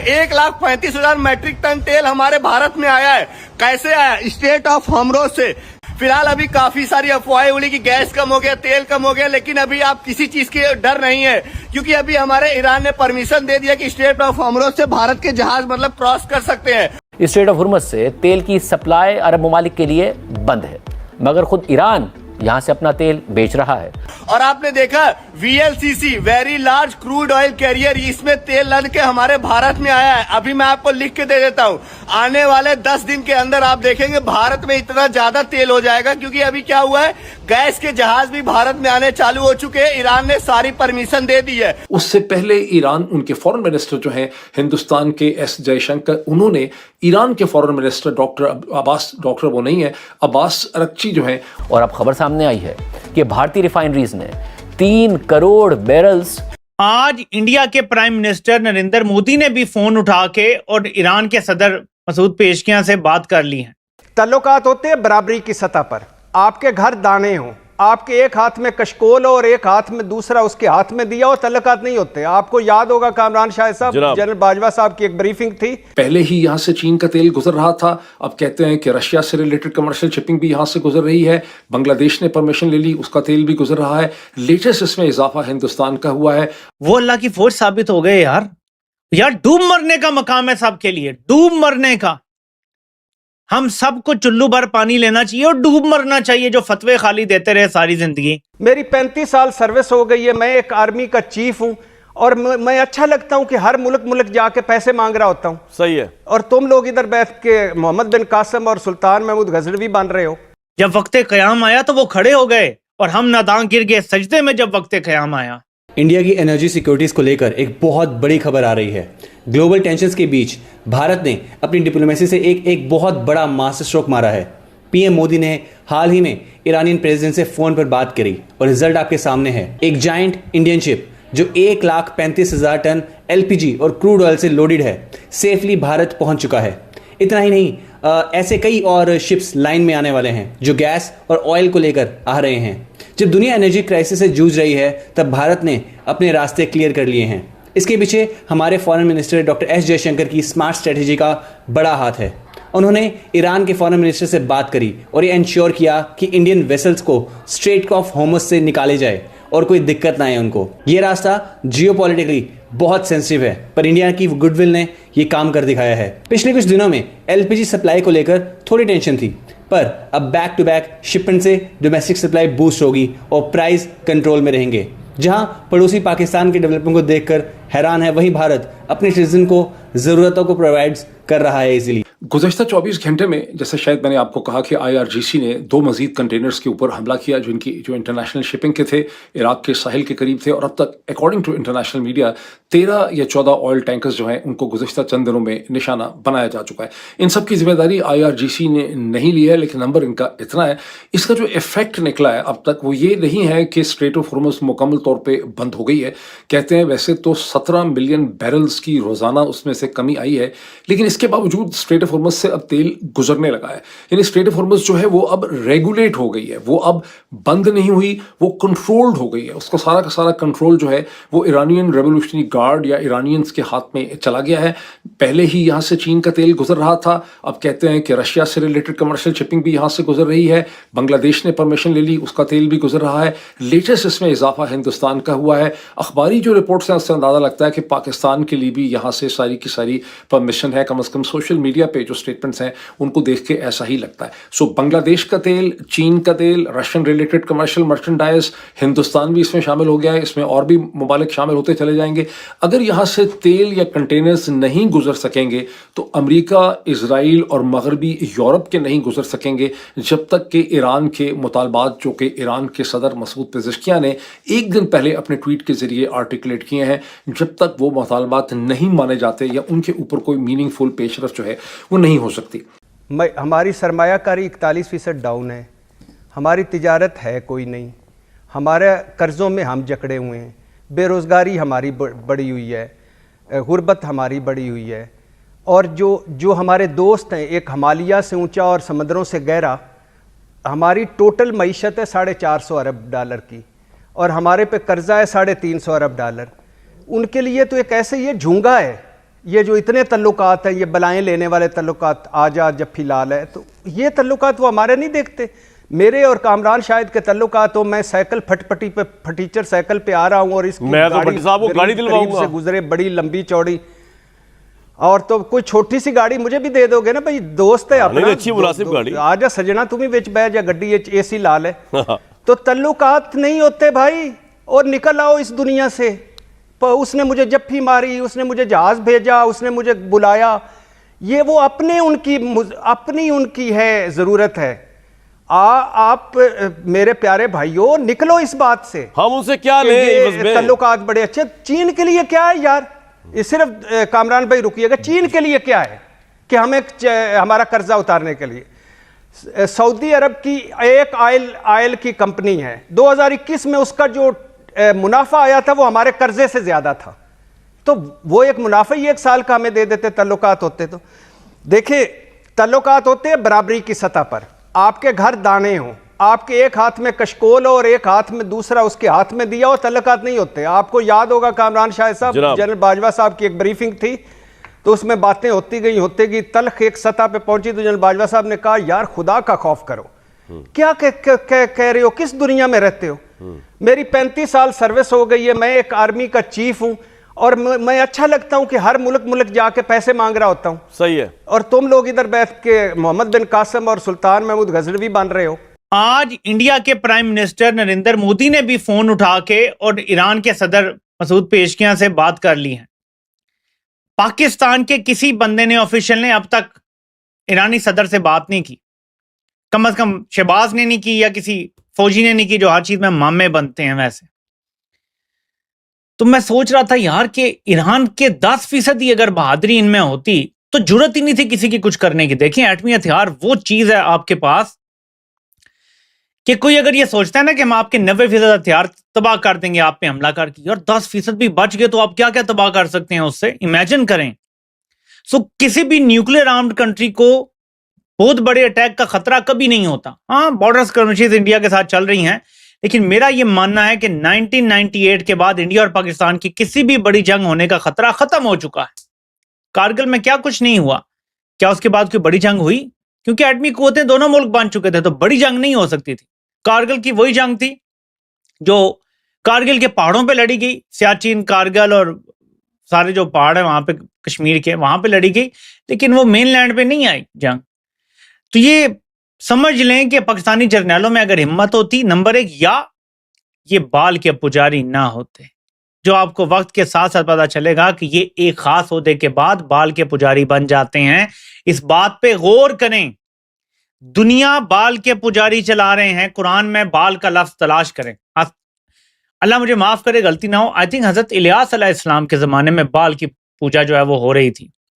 1,35,000 matric ton तेल हमारे भारत में आया है। कैसे आया? स्टेट ऑफ होमरोज से। फिलहाल अभी काफी सारी अफवाहें उड़ी कि गैस कम हो गया, तेल कम हो गया, लेकिन अभी आप किसी चीज के डर नहीं है, क्योंकि अभी हमारे ईरान ने परमिशन दे दिया कि स्टेट ऑफ होमरोज से भारत के जहाज मतलब क्रॉस कर सकते हैं। स्ट्रेट ऑफ हुर्मुज़ से तेल की सप्लाई अरब ममालिक के लिए बंद है, मगर खुद ईरान यहां से अपना तेल बेच रहा है। और आपने देखा VLCC very large crude oil carrier, इसमें तेल लद के हमारे भारत में आया है। अभी मैं आपको लिख के दे देता हूँ, आने वाले 10 दिन के अंदर आप देखेंगे भारत में इतना ज्यादा तेल हो जाएगा, क्योंकि अभी क्या हुआ है, गैस के जहाज भी भारत में आने चालू हो चुके हैं। ईरान ने सारी परमिशन दे दी है। उससे पहले ईरान, उनके फॉरेन मिनिस्टर जो हैं हिंदुस्तान के एस जयशंकर, उन्होंने ईरान के फॉरेन मिनिस्टर डॉक्टर वो नहीं है, अब्बास अरक्ची जो है। और अब खबर सामने आई है कि भारतीय रिफाइनरीज ने 3 करोड़ बैरल्स। आज इंडिया के प्राइम मिनिस्टर नरेंद्र मोदी ने भी फोन उठा के और ईरान के सदर मसूद पेशकियां से बात कर ली है। तल्लुकात होते हैं बराबरी की सतह पर। आपके घर दाने हो, आपके एक हाथ में कशकोल हो और एक हाथ में दूसरा उसके हाथ में दिया हो, तल्लुकात नहीं होते। आपको याद होगा कामरान शाह साहब, जनरल बाजवा साहब की एक ब्रीफिंग थी। पहले ही यहां से चीन का तेल गुजर रहा था, अब कहते हैं कि रशिया से रिलेटेड कमर्शियल शिपिंग भी यहां से गुजर रही है। बांग्लादेश ने परमिशन ले ली, उसका तेल भी गुजर रहा है। लेटेस्ट इसमें इजाफा हिंदुस्तान का हुआ है। वो अल्लाह की फौज साबित हो गए यार डूब मरने का मकाम है सबके लिए, डूब मरने का। हम सबको चुल्लू भर पानी लेना चाहिए और डूब मरना चाहिए, जो फतवे खाली देते रहे सारी जिंदगी। मेरी 35 साल सर्विस हो गई है, मैं एक आर्मी का चीफ हूं और मैं अच्छा लगता हूं कि हर मुल्क जाके पैसे मांग रहा होता हूं। सही है। और तुम लोग इधर बैठ के मोहम्मद बिन कासिम और सुल्तान महमूद गजनवी बन रहे हो। जब वक्ते क़याम आया तो वो खड़े हो गए और हम नादान गिर गए सजदे में जब वक्ते क़याम आया। इंडिया की एनर्जी सिक्योरिटीज को लेकर एक बहुत बड़ी खबर आ रही है। ग्लोबल टेंशन्स के बीच भारत ने अपनी डिप्लोमेसी से एक बहुत बड़ा मास्टर स्ट्रोक मारा है। पीएम मोदी ने हाल ही में ईरानियन प्रेसिडेंट से फोन पर बात करी और रिजल्ट आपके सामने है। एक जायंट इंडियन शिप जो 1,35,000 टन एलपीजी और क्रूड ऑयल से लोडेड है, सेफली भारत पहुंच चुका है। इतना ही नहीं, ऐसे कई और शिप्स लाइन में आने वाले हैं जो गैस और ऑयल को लेकर आ रहे हैं। जब दुनिया एनर्जी क्राइसिस से जूझ रही है, तब भारत ने अपने रास्ते क्लियर कर लिए हैं। इसके पीछे हमारे foreign minister doctor S Jaishankar की स्मार्ट स्ट्रेटेजी का बड़ा हाथ है। उन्होंने ईरान के फॉरेन मिनिस्टर से बात करी और ये इंश्योर किया कि इंडियन वेसल्स को स्ट्रेट ऑफ होर्मुज़ से निकाले जाए और कोई दिक्कत ना आए उनको। ये रास्ता जियोपॉलिटिकली बहुत सेंसिटिव है, पर इंडिया की गुडविल ने ये काम कर दिखाया है। पिछले कुछ दिनों में एलपीजी सप्लाई को लेकर थोड़ी टेंशन थी, पर अब बैक टू बैक शिपमेंट से डोमेस्टिक सप्लाई बूस्ट होगी और प्राइस कंट्रोल में रहेंगे। जहां पड़ोसी पाकिस्तान के डेवलपमेंट को देखकर हैरान है, वहीं भारत अपने सिटीजन को जरूरतों को प्रोवाइड कर रहा है इजीली। गुज़श्ता 24 घंटे में, जैसे शायद मैंने आपको कहा कि IRGC ने 2 मजीद कंटेनर्स के ऊपर हमला किया जो इंटरनेशनल शिपिंग के थे, इराक के साहिल के करीब थे, और अब तक अकॉर्डिंग टू इंटरनेशनल मीडिया 13 या 14 ऑयल टैंकर्स जो हैं उनको गुज़श्ता चंद दिनों में निशाना बनाया जा चुका है। इन सब की जिम्मेदारी IRGC ने नहीं ली है, लेकिन नंबर इनका इतना है। इसका जो इफेक्ट निकला है अब तक वो ये नहीं है कि स्ट्रेट ऑफ होर्मुज़ मुकम्मल तौर पर बंद हो गई है। कहते हैं वैसे तो 17 मिलियन बैरल्स की रोज़ाना उसमें से कमी आई है, लेकिन इसके बावजूद स्ट्रेट ऑफ होर्मुज़ से अब तेल गुजरने लगा है। यानी स्ट्रेट ऑफ होर्मुज़ जो है वो अब रेगुलेट हो गई है, वो अब बंद नहीं हुई, वो कंट्रोल्ड हो गई है। उसका सारा का सारा कंट्रोल जो है वो ईरानियन रेवोल्यूशनरी गार्ड या ईरानियंस के हाथ में चला गया है। पहले ही यहाँ से चीन का तेल गुजर रहा था, अब कहते हैं कि रशिया से रिलेटेड कमर्शियल शिपिंग भी यहाँ से गुजर रही है। बांग्लादेश ने परमिशन ले ली, उसका तेल भी गुजर रहा है। लेटेस्ट इसमें इजाफा हिंदुस्तान का हुआ है। अखबारी जो रिपोर्ट्स हैं उससे अंदाजा लगता है कि पाकिस्तान के लिए भी यहाँ से सारी की सारी परमिशन है। कम से कम सोशल मीडिया पे जो स्टेटमेंट्स हैं उनको देख के ऐसा ही लगता है। सो बांग्लादेश का तेल, चीन का तेल, Russian related commercial merchandise, Hindustan भी इसमें शामिल हो गया है। इसमें और भी ममालिक शामिल होते चले जाएंगे। अगर यहाँ से तेल या कंटेनर्स नहीं गुजर सकेंगे तो अमेरिका, इजराइल और मगरबी यूरोप के नहीं गुजर सकेंगे, जब तक कि ईरान के मुतालबात, जो कि ईरान के सदर मसूद पेज़ेश्कियान ने एक दिन पहले अपने ट्वीट के जरिए आर्टिकुलेट किए हैं, जब तक वो मुतालबात नहीं माने जाते या उनके ऊपर कोई मीनिंगफुल पेशरफ जो है वो नहीं हो सकती। हमारी सरमायाकारी 41% डाउन है, हमारी तिजारत है कोई नहीं, हमारे कर्ज़ों में हम जकड़े हुए हैं, बेरोज़गारी हमारी बढ़ी हुई है, गुर्बत हमारी बढ़ी हुई है, और जो हमारे दोस्त हैं, एक हिमालय से ऊंचा और समंदरों से गहरा, हमारी टोटल मईशत है $450 अरब की, और हमारे पे कर्जा है $350 अरब। उनके लिए तो एक ऐसे ये झूंगा है ये जो इतने तल्लुकात हैं, ये बलाएं लेने वाले तल्लुकात, आजा जफ्फी लाल है, तो ये तल्लुकात वो हमारे नहीं देखते। मेरे और कामरान शाहिद के तल्लुकात हो, मैं साइकिल फटपटी पे फटीचर साइकिल पे आ रहा हूँ और इसकी मैं तो भट्टी साहब को गाड़ी दिलवाऊंगा से गुजरे, बड़ी लंबी चौड़ी, और तो कोई छोटी सी गाड़ी मुझे भी दे दोगे ना भाई, दोस्त है अपना, नहीं, अच्छी मुनासिब गाड़ी। आजा सजना तुम ही विच बह जा, गड्डी एसी लाल है। तो तल्लुकात नहीं होते भाई, और निकल आओ इस दुनिया से। उसने मुझे जफ्फी मारी, उसने मुझे जहाज भेजा, उसने मुझे बुलाया, ये वो अपनी उनकी है ज़रूरत है। आप मेरे प्यारे भाइयों निकलो इस बात से। हम उनसे क्या लें? तल्लुकात बड़े अच्छे, चीन के लिए क्या है यार, ये सिर्फ कामरान भाई रुकिएगा, चीन के लिए क्या है कि हमें हमारा कर्जा उतारने के लिए। सऊदी अरब की एक आयल की कंपनी है, 2021 में उसका जो मुनाफा आया था वो हमारे कर्जे से ज्यादा था, तो वो एक मुनाफा ही एक साल का हमें दे देते तल्लुकात होते। तो देखिए, तल्लुकात होते हैं बराबरी की सतह पर। आपके घर दाने हो, आपके एक हाथ में कशकोल हो और एक हाथ में दूसरा उसके हाथ में दिया हो, तल्लुकात नहीं होते। आपको याद होगा कामरान शाहिद साहब, जनरल बाजवा साहब की एक ब्रीफिंग थी, तो उसमें बातें होती गई, तल्ख एक सतह पे पहुंची, तो जनरल बाजवा साहब ने कहा यार खुदा का खौफ करो, क्या कह रहे हो, किस दुनिया में रहते हो। मेरी 35 साल सर्विस हो गई है, मैं एक आर्मी का चीफ हूं, और मैं अच्छा लगता हूं कि हर मुल्क जाके पैसे मांग रहा होता हूं। सही है। और तुम लोग इधर बैठ के मोहम्मद बिन कासिम और सुल्तान महमूद गजनवी बन रहे हो। आज इंडिया के प्राइम मिनिस्टर नरेंद्र मोदी ने भी फोन उठा के और ईरान के सदर मसूद पेशकियां से बात कर ली है। पाकिस्तान के किसी बंदे ने, ऑफिशियल ने अब तक ईरानी सदर से बात नहीं की, कम से कम शहबाज ने नहीं की या किसी फौजी ने नहीं की, जो हर चीज में मामे बनते हैं वैसे। तो मैं सोच रहा था यार कि ईरान के 10% ही अगर बहादुरी इनमें होती तो जरूरत ही नहीं थी किसी की कुछ करने की। देखिए, एटमी हथियार वो चीज है आपके पास कि कोई अगर ये सोचता है ना कि हम आपके 90% हथियार तबाह कर देंगे आप पे हमला करके, और 10% भी बच गए तो आप क्या क्या तबाह कर सकते हैं उससे, इमेजिन करें। किसी भी न्यूक्लियर आर्म्ड कंट्री को बहुत बड़े अटैक का खतरा कभी नहीं होता। हाँ, बॉर्डर स्कर्मिशेस इंडिया के साथ चल रही हैं, लेकिन मेरा यह मानना है कि 1998 के बाद इंडिया और पाकिस्तान की किसी भी बड़ी जंग होने का खतरा खत्म हो चुका है। कारगिल में क्या कुछ नहीं हुआ, क्या उसके बाद कोई बड़ी जंग हुई? क्योंकि एटमी कुव्वतें दोनों मुल्क बन चुके थे, तो बड़ी जंग नहीं हो सकती थी। कारगिल की वही जंग थी जो कारगिल के पहाड़ों पे लड़ी गई, सियाचिन, कारगिल और सारे जो पहाड़ है वहां पे कश्मीर के, वहां पे लड़ी गई, लेकिन वो मेन लैंड पे नहीं आई जंग। तो ये समझ लें कि पाकिस्तानी जर्नैलों में अगर हिम्मत होती, नंबर 1, या ये बाल के पुजारी ना होते, जो आपको वक्त के साथ साथ पता चलेगा कि ये एक खास ओहदे के बाद बाल के पुजारी बन जाते हैं। इस बात पे गौर करें, दुनिया बाल के पुजारी चला रहे हैं, कुरान में बाल का लफ्ज तलाश करें। अल्लाह मुझे माफ करे, गलती ना हो, आई थिंक हजरत इलियास अलैहिस्सलाम के जमाने में बाल की पूजा जो है वो हो रही थी।